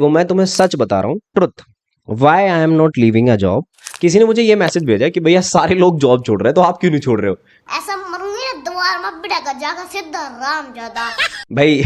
वो मैं तुम्हें सच बता रहा हूँ, truth. Why I am not living a job. किसी ने मुझे ये मैसेज भेजा कि भैया सारे लोग जॉब छोड़ रहे हैं तो आप क्यों नहीं छोड़ रहे हो। ऐसा मरूंगी ना द्वार में बिड़ा का जाकर सीधा राम ज्यादा। भाई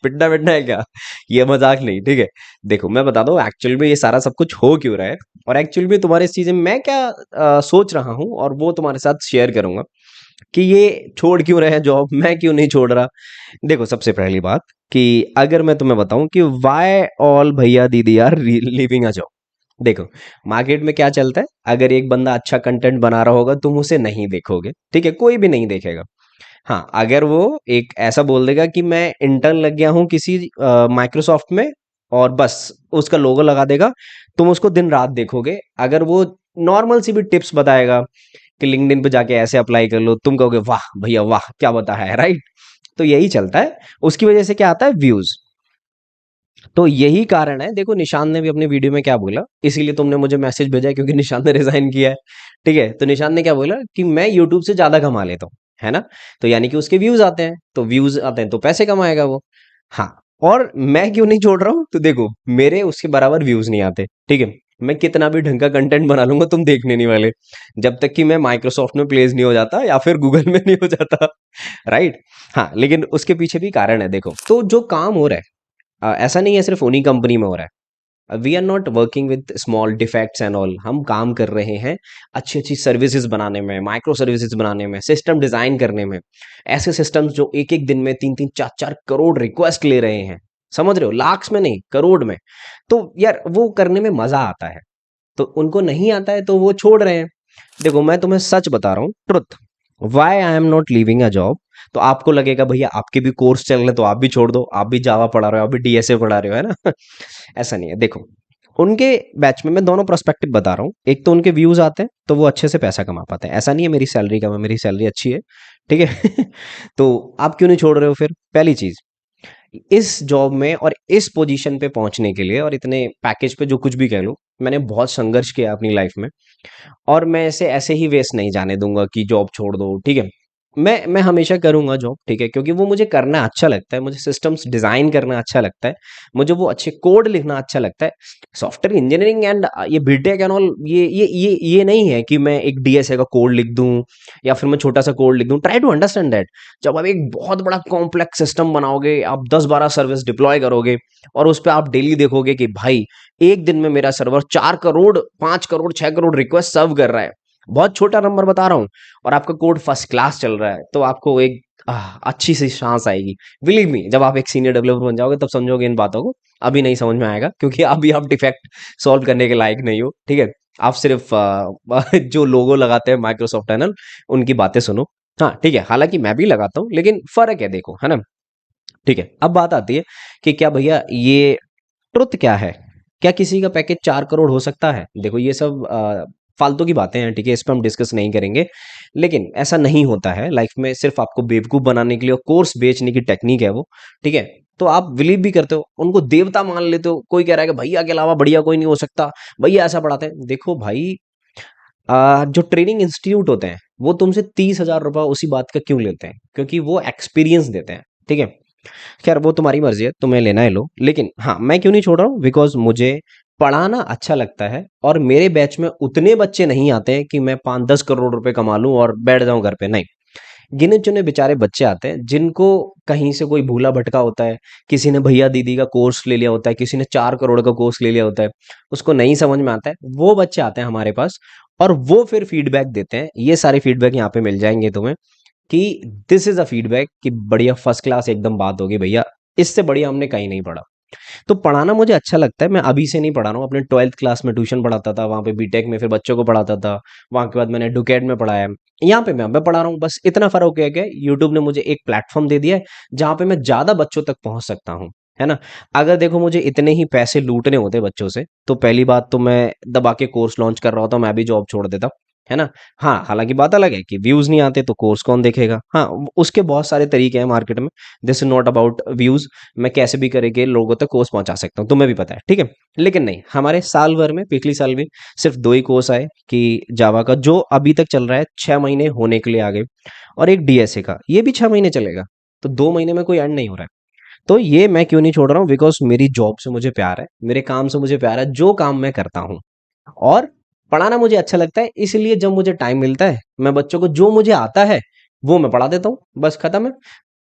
पिटना पिटना है क्या, ये मजाक नहीं, ठीक है। देखो मैं बता दूं एक्चुअल में ये सारा सब कुछ हो क्यों रहा है, और एक्चुअल में तुम्हारे इस चीज में मैं क्या सोच रहा हूँ, और वो तुम्हारे साथ शेयर करूंगा कि ये छोड़ क्यों रहे हैं जॉब, मैं क्यों नहीं छोड़ रहा। देखो सबसे पहली बात कि अगर मैं तुम्हें बताऊं कि वाई ऑल भैया दीदी आर लिविंग अ जॉब। देखो मार्केट में क्या चलता है, अगर एक बंदा अच्छा कंटेंट बना रहा होगा तुम उसे नहीं देखोगे, ठीक है, कोई भी नहीं देखेगा। हाँ अगर वो एक ऐसा बोल देगा कि मैं इंटर्न लग गया हूँ किसी माइक्रोसॉफ्ट में, और बस उसका लोगो लगा देगा, तुम उसको दिन रात देखोगे। अगर वो नॉर्मल सी भी टिप्स बताएगा कि लिंक्डइन पे जाके ऐसे अप्लाई कर लो, तुम कहोगे वाह भैया वाह क्या बताया है, राइट। तो यही चलता है, उसकी वजह से क्या आता है, व्यूज। तो यही कारण है, देखो निशान ने भी अपनी वीडियो में क्या बोला, इसीलिए तुमने मुझे मैसेज भेजा है, क्योंकि निशान ने रिजाइन किया है, ठीक है। तो निशान ने क्या बोला कि मैं यूट्यूब से ज्यादा कमा लेता हूँ, है ना। तो यानी कि उसके व्यूज आते हैं, तो व्यूज आते हैं तो पैसे कमाएगा वो। हाँ, और मैं क्यों नहीं छोड़ रहा हूँ, तो देखो मेरे उसके बराबर व्यूज नहीं आते, ठीक है। मैं कितना भी ढंग का कंटेंट बना लूंगा तुम देखने नहीं वाले, जब तक कि मैं माइक्रोसॉफ्ट में प्लेस नहीं हो जाता या फिर गूगल में नहीं हो जाता, राइट। हाँ लेकिन उसके पीछे भी कारण है, देखो तो जो काम हो रहा है ऐसा नहीं है सिर्फ उन्हीं कंपनी में हो रहा है। We are not working with small defects and all, हम काम कर रहे हैं अच्छी अच्छी सर्विसेज बनाने में, माइक्रो सर्विसेज बनाने में, सिस्टम डिजाइन करने में। ऐसे सिस्टम्स जो एक एक दिन में 3-3 4-4 करोड़ रिक्वेस्ट ले रहे हैं, समझ रहे हो, लाख्स में नहीं करोड़ में। तो यार वो करने में मजा आता है, तो उनको नहीं आता है तो वो छोड़ रहे हैं। देखो मैं तुम्हें सच बता रहा हूँ, truth. Why I am not living a job. तो आपको लगेगा भैया आपके भी कोर्स चल रहे तो आप भी छोड़ दो, आप भी जावा पढ़ा रहे हो, आप भी डीएसए पढ़ा रहे हो, है ना। ऐसा नहीं है, देखो उनके बैच में मैं दोनों प्रोस्पेक्टिव बता रहा हूँ। एक तो उनके व्यूज आते हैं तो वो अच्छे से पैसा कमा पाते हैं, ऐसा नहीं है मेरी सैलरी कम है, मेरी सैलरी अच्छी है, ठीक है। तो आप क्यों नहीं छोड़ रहे हो फिर, पहली चीज। इस जॉब में और इस पोजीशन पे पहुंचने के लिए और इतने पैकेज पे जो कुछ भी कह लो, मैंने बहुत संघर्ष किया अपनी लाइफ में, और मैं इसे ऐसे ही वेस्ट नहीं जाने दूंगा कि जॉब छोड़ दो, ठीक है। मैं हमेशा करूंगा जॉब, ठीक है, क्योंकि वो मुझे करना अच्छा लगता है, मुझे सिस्टम्स डिजाइन करना अच्छा लगता है, मुझे वो अच्छे कोड लिखना अच्छा लगता है। सॉफ्टवेयर इंजीनियरिंग एंड ये बीटेक एंड ऑल, ये नहीं है कि मैं एक डीएसए का कोड लिख दूं या फिर मैं छोटा सा कोड लिख दूं। Try to understand that. जब आप एक बहुत बड़ा कॉम्प्लेक्स सिस्टम बनाओगे, आप 10-12 सर्विस डिप्लॉय करोगे, और उस पर आप डेली देखोगे कि भाई एक दिन में मेरा सर्वर 4 करोड़, 5 करोड़, 6 करोड़ रिक्वेस्ट सर्व कर रहा है, बहुत छोटा नंबर बता रहा हूँ, और आपका कोड फर्स्ट क्लास चल रहा है, तो आपको एक अच्छी सी सांस आएगी। बिलीव मी, जब आप एक सीनियर डेवलपर बन जाओगे तब समझोगे इन बातों को। अभी नहीं समझ में आएगा, क्योंकि अभी आप डिफेक्ट सॉल्व करने के लायक नहीं हो, ठीक है। आप सिर्फ जो लोगो लगाते हैं माइक्रोसॉफ्ट एनल, उनकी बातें सुनो। हाँ ठीक है, हालांकि मैं भी लगाता हूँ, लेकिन फर्क है, देखो, है ना। ठीक है, अब बात आती है कि क्या भैया ये ट्रुथ क्या है, क्या किसी का पैकेज 4 करोड़ हो सकता है। देखो ये सब फालतू की बातें हैं, ठीक है, इस पर हम डिस्कस नहीं करेंगे। लेकिन ऐसा नहीं होता है लाइफ में, सिर्फ आपको बेवकूफ बनाने के लिए और कोर्स बेचने की टेक्निक है वो, ठीक है। तो आप बिलीव भी करते हो, उनको देवता मान लेते हो। कोई कह रहा है कि भैया के अलावा बढ़िया कोई नहीं हो सकता, भैया ऐसा पढ़ाते हैं। देखो भाई जो ट्रेनिंग इंस्टीट्यूट होते हैं वो तुमसे 30,000 रुपये उसी बात का क्यों लेते हैं, क्योंकि वो एक्सपीरियंस देते हैं, ठीक है। खैर वो तुम्हारी मर्जी है, तुम्हें लेना है लो, लेकिन हाँ मैं क्यों नहीं छोड़ रहा हूँ, बिकॉज मुझे पढ़ाना अच्छा लगता है, और मेरे बैच में उतने बच्चे नहीं आते हैं कि मैं 5-10 करोड़ रुपए कमा लूं और बैठ जाऊं घर पे, नहीं। गिने चुने बेचारे बच्चे आते हैं जिनको कहीं से कोई भूला भटका होता है, किसी ने भैया दीदी का कोर्स ले लिया होता है, किसी ने 4 करोड़ का कोर्स ले लिया होता है, उसको नहीं समझ में आता है, वो बच्चे आते हैं हमारे पास, और वो फिर फीडबैक देते हैं। ये सारे फीडबैक यहाँ पे मिल जाएंगे तुम्हें कि दिस इज अ फीडबैक, कि बढ़िया फर्स्ट क्लास एकदम बात होगी भैया, इससे बढ़िया हमने कहीं नहीं पढ़ा। तो पढ़ाना मुझे अच्छा लगता है, मैं अभी से नहीं पढ़ा रहा हूँ, अपने 12th क्लास में ट्यूशन पढ़ाता था, वहाँ पे बीटेक में फिर बच्चों को पढ़ाता था, वहाँ के बाद मैंने एडुकेट में पढ़ाया, यहाँ पे मैं पढ़ा रहा हूँ। बस इतना फर्क है कि यूट्यूब ने मुझे एक प्लेटफॉर्म दे दिया है जहाँ पे मैं ज्यादा बच्चों तक पहुंच सकता हूँ, है ना। अगर देखो मुझे इतने ही पैसे लूटने होते बच्चों से, तो पहली बात तो मैं दबा के कोर्स लॉन्च कर रहा होता, मैं भी जॉब छोड़ देता, है ना। हाँ हालांकि बात अलग है कि व्यूज नहीं आते तो कोर्स कौन देखेगा, हाँ उसके बहुत सारे तरीके हैं मार्केट में। This is not about views, मैं कैसे भी करके लोगों तक कोर्स पहुंचा सकता हूँ, तुम्हें भी पता है, ठीक है। लेकिन नहीं, हमारे साल भर में पिछली साल भी सिर्फ 2 ही कोर्स आए, कि जावा का जो अभी तक चल रहा है 6 महीने होने के लिए आ गए, और एक डीएसए का, ये भी 6 महीने चलेगा। तो 2 महीने में कोई एंड नहीं हो रहा है। तो ये मैं क्यों नहीं छोड़ रहा हूँ? बिकॉज मेरी जॉब से मुझे प्यार है, मेरे काम से मुझे प्यार है, जो काम मैं करता हूँ। और पढ़ाना मुझे अच्छा लगता है, इसलिए जब मुझे टाइम मिलता है मैं बच्चों को जो मुझे आता है वो मैं पढ़ा देता हूँ, बस खत्म है।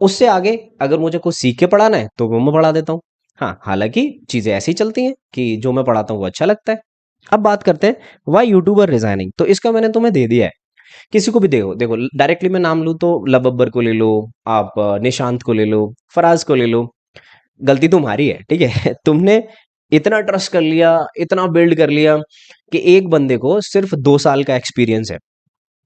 उससे आगे अगर मुझे कुछ सीख के पढ़ाना है तो वो मैं पढ़ा देता हूँ। हाँ, हालांकि चीजें ऐसी चलती हैं कि जो मैं पढ़ाता हूँ वो अच्छा लगता है। अब बात करते हैं वाई यूट्यूबर रिजाइनिंग। तो इसका मैंने तुम्हें दे दिया है। किसी को भी देखो देखो डायरेक्टली मैं नाम लूँ तो लबब्बर को ले लो, आप निशांत को ले लो, फराज को ले लो। गलती तुम्हारी है, ठीक है। तुमने इतना ट्रस्ट कर लिया, इतना बिल्ड कर लिया कि एक बंदे को सिर्फ 2 साल का एक्सपीरियंस है।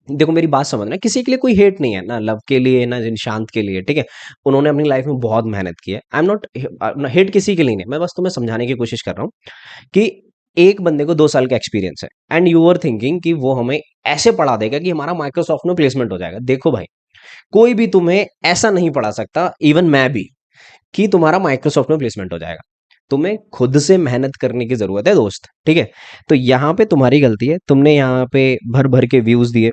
देखो मेरी बात समझना, किसी के लिए कोई हेट नहीं है ना, लव के लिए ना निशांत के लिए, ठीक है। उन्होंने अपनी लाइफ में बहुत मेहनत की है। आई एम नॉट हेट किसी के लिए नहीं, मैं बस तुम्हें समझाने की कोशिश कर रहा हूँ कि एक बंदे को 2 साल का एक्सपीरियंस है एंड यू आर थिंकिंग कि वो हमें ऐसे पढ़ा देगा कि हमारा माइक्रोसॉफ्ट में प्लेसमेंट हो जाएगा। देखो भाई, कोई भी तुम्हें ऐसा नहीं पढ़ा सकता, इवन मैं भी, कि तुम्हारा माइक्रोसॉफ्ट में प्लेसमेंट हो जाएगा। तुम्हें खुद से मेहनत करने की जरूरत है दोस्त, ठीक है। तो यहाँ पे तुम्हारी गलती है, तुमने यहाँ पे भर भर के व्यूज दिए,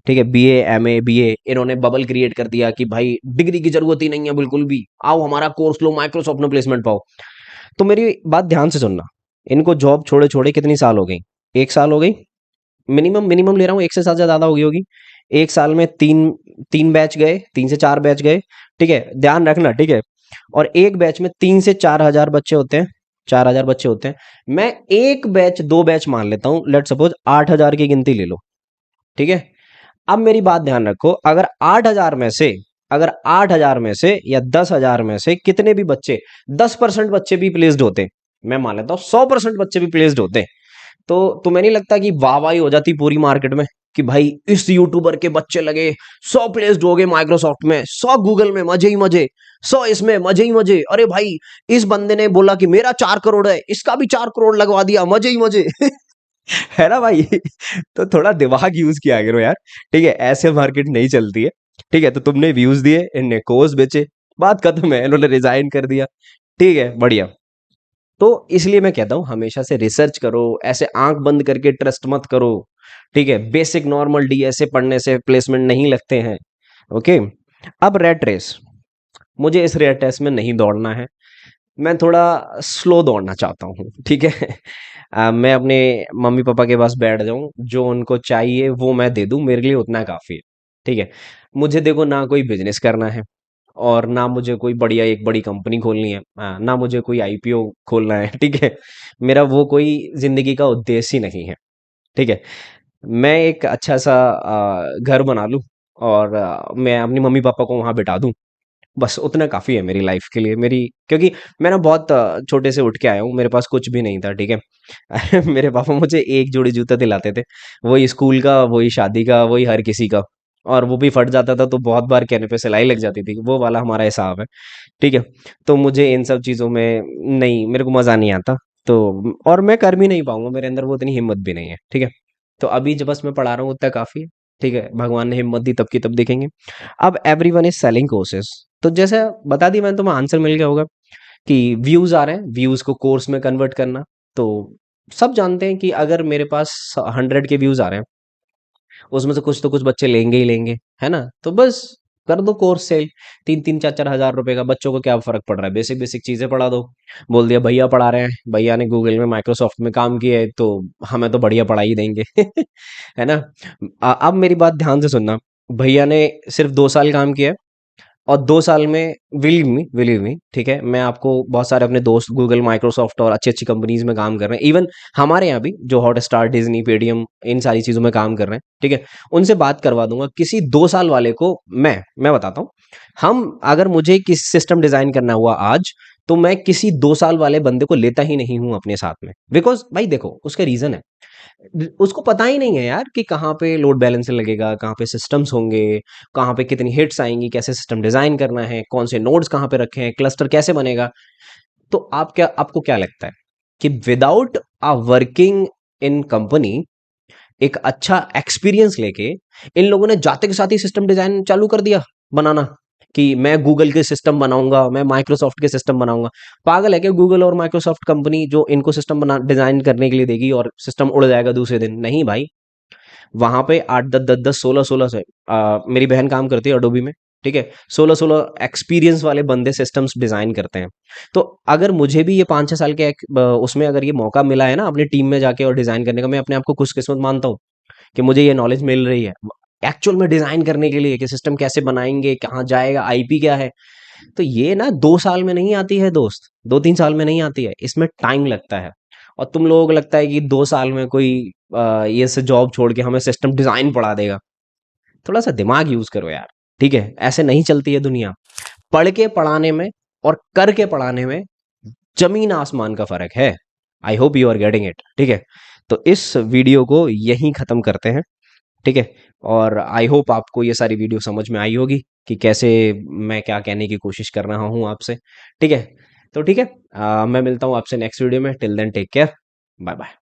ठीक है। बीए एमए बीए, इन्होंने बबल क्रिएट कर दिया कि भाई डिग्री की जरूरत ही नहीं है बिल्कुल भी, आओ हमारा कोर्स लो, माइक्रोसॉफ्ट में प्लेसमेंट पाओ। तो मेरी बात ध्यान से सुनना, इनको जॉब छोड़े छोड़े कितनी साल हो गई? 1 साल हो गई, मिनिमम मिनिमम ले रहा हूँ, 1 से ज्यादा हो गई होगी। 1 साल में तीन तीन बैच गए, 3 से 4 बैच गए, ठीक है, ध्यान रखना, ठीक है। और एक बैच में 3 से 4 हजार बच्चे होते हैं, 4 हजार बच्चे होते हैं। मैं एक बैच 2 बैच मान लेता हूँ, लेट सपोज 8 हजार की गिनती ले लो, ठीक है। अब मेरी बात ध्यान रखो, अगर 8 हजार में से या 10 हजार में से कितने भी बच्चे, 10% बच्चे भी प्लेस्ड होते, मैं मान लेता हूँ 100% बच्चे भी प्लेस्ड होते, तो तुम्हें नहीं लगता कि वाहवाही हो जाती पूरी मार्केट में कि भाई इस यूट्यूबर के बच्चे लगे, 100 प्लेस्ड हो गए माइक्रोसॉफ्ट में, 100 गूगल में, मजे ही मजे, 100 इसमें, मजे ही मजे, अरे भाई इस बंदे ने बोला कि मेरा 4 करोड़ है, इसका भी 4 करोड़ लगवा दिया, मजे ही मजे। है ना भाई? तो थोड़ा दिमाग यूज किया करो यार, ठीक है। ऐसे मार्केट नहीं चलती है, ठीक है। तो तुमने व्यूज दिए, इनने कोर्स बेचे, बात खत्म है, इन्होंने रिजाइन कर दिया, ठीक है, बढ़िया। तो इसलिए मैं कहता हूं हमेशा से रिसर्च करो, ऐसे आंख बंद करके ट्रस्ट मत करो, ठीक है। बेसिक नॉर्मल डीएसए पढ़ने से प्लेसमेंट नहीं लगते हैं, ओके। अब रेट रेस, मुझे इस रेट रेस में नहीं दौड़ना है, मैं थोड़ा स्लो दौड़ना चाहता हूँ, ठीक है। मैं अपने मम्मी पापा के पास बैठ जाऊं, जो उनको चाहिए वो मैं दे दूं, मेरे लिए उतना काफी है, ठीक है। मुझे देखो ना कोई बिजनेस करना है, और ना मुझे कोई बढ़िया एक बड़ी कंपनी खोलनी है, ना मुझे कोई आईपीओ खोलना है, ठीक है। मेरा वो कोई जिंदगी का उद्देश्य ही नहीं है, ठीक है। मैं एक अच्छा सा घर बना लूं, और मैं अपनी मम्मी पापा को वहां बिठा दूं, बस उतना काफ़ी है मेरी लाइफ के लिए, मेरी, क्योंकि मैं ना बहुत छोटे से उठ के आया हूँ, मेरे पास कुछ भी नहीं था, ठीक है। मेरे पापा मुझे एक जोड़ी जूता दिलाते थे, वही स्कूल का, वही शादी का, वही हर किसी का, और वो भी फट जाता था तो बहुत बार कहने पे सिलाई लग जाती थी, वो वाला हमारा हिसाब है, ठीक है। तो मुझे इन सब चीज़ों में नहीं, मेरे को मज़ा नहीं आता, तो और मैं कर भी नहीं पाऊंगा, मेरे अंदर वो इतनी हिम्मत भी नहीं है, ठीक है। तो अभी जब बस मैं पढ़ा रहा हूँ उतना काफ़ी है, ठीक है। भगवान ने हिम्मत दी तब की तब देखेंगे। अब एवरीवन इज सेलिंग कोर्सेज, तो जैसे बता दी मैंने, तुम्हें आंसर मिल गया होगा कि व्यूज आ रहे हैं, व्यूज को कोर्स में कन्वर्ट करना। तो सब जानते हैं कि अगर मेरे पास 100 के व्यूज आ रहे हैं, उसमें से कुछ तो कुछ बच्चे लेंगे ही लेंगे, है ना। तो बस कर दो कोर्स सेल, 3-3 4-4 हजार रुपए का, बच्चों को क्या फर्क पड़ रहा है, बेसिक बेसिक चीजें पढ़ा दो। बोल दिया भैया पढ़ा रहे हैं, भैया ने गूगल में माइक्रोसॉफ्ट में काम किया है, तो हमें तो बढ़िया पढ़ाई देंगे। है ना। अब मेरी बात ध्यान से सुनना, भैया ने सिर्फ 2 साल काम किया है, और 2 साल में, बिलीव मी, ठीक है, मैं आपको बहुत सारे अपने दोस्त गूगल, माइक्रोसॉफ्ट और अच्छी अच्छी कंपनीज में काम कर रहे हैं, इवन हमारे यहाँ भी जो हॉटस्टार, डिज्नी, पेटीएम, इन सारी चीजों में काम कर रहे हैं, ठीक है। उनसे बात करवा दूंगा, किसी 2 साल वाले को मैं बताता हूँ, हम अगर मुझे किसी सिस्टम डिजाइन करना हुआ आज, तो मैं किसी 2 साल वाले बंदे को लेता ही नहीं हूं अपने साथ में, बिकॉज भाई देखो उसका रीजन है, उसको पता ही नहीं है यार कि कहाँ पे लोड बैलेंसर लगेगा, कहाँ पे सिस्टम्स होंगे, कहाँ पे कितनी हिट्स आएंगी, कैसे सिस्टम डिजाइन करना है, कौन से नोड्स कहाँ पे रखे हैं, क्लस्टर कैसे बनेगा। तो आपको क्या लगता है कि without a working in company, एक अच्छा एक्सपीरियंस लेके, इन लोगों ने जाते के साथ ही सिस्टम डिजाइन चालू कर दिया बनाना, कि मैं गूगल के सिस्टम बनाऊंगा, मैं माइक्रोसॉफ्ट के सिस्टम बनाऊंगा? पागल है क्या गूगल और माइक्रोसॉफ्ट कंपनी जो इनको सिस्टम बना डिजाइन करने के लिए देगी और सिस्टम उड़ जाएगा दूसरे दिन? नहीं भाई, वहां पे 8 10 10 10 16 16 से मेरी बहन काम करती है अडोबी में, ठीक है, 16-16 एक्सपीरियंस वाले बंदे सिस्टम्स डिजाइन करते हैं। तो अगर मुझे भी ये 5-6 साल के उसमें अगर ये मौका मिला है ना अपनी टीम में जाके और डिजाइन करने का, मैं अपने आप को खुशकिस्मत मानता हूँ कि मुझे ये नॉलेज मिल रही है एक्चुअल में डिजाइन करने के लिए कि सिस्टम कैसे बनाएंगे, कहाँ जाएगा, आईपी क्या है। तो ये ना 2 साल में नहीं आती है दोस्त, 2-3 साल में नहीं आती है, इसमें टाइम लगता है। और तुम लोगों को लगता है कि 2 साल में कोई ये से जॉब छोड़ के हमें सिस्टम डिजाइन पढ़ा देगा। थोड़ा सा दिमाग यूज करो यार, ठीक है, ऐसे नहीं चलती है दुनिया। पढ़ के पढ़ाने में और करके पढ़ाने में जमीन आसमान का फर्क है। I hope you are getting it, ठीक है। तो इस वीडियो को यहीं खत्म करते हैं, ठीक है। और आई होप आपको ये सारी वीडियो समझ में आई होगी कि कैसे मैं क्या कहने की कोशिश कर रहा हूँ आपसे, ठीक है। तो ठीक है, मैं मिलता हूँ आपसे नेक्स्ट वीडियो में। Till then take care, bye bye.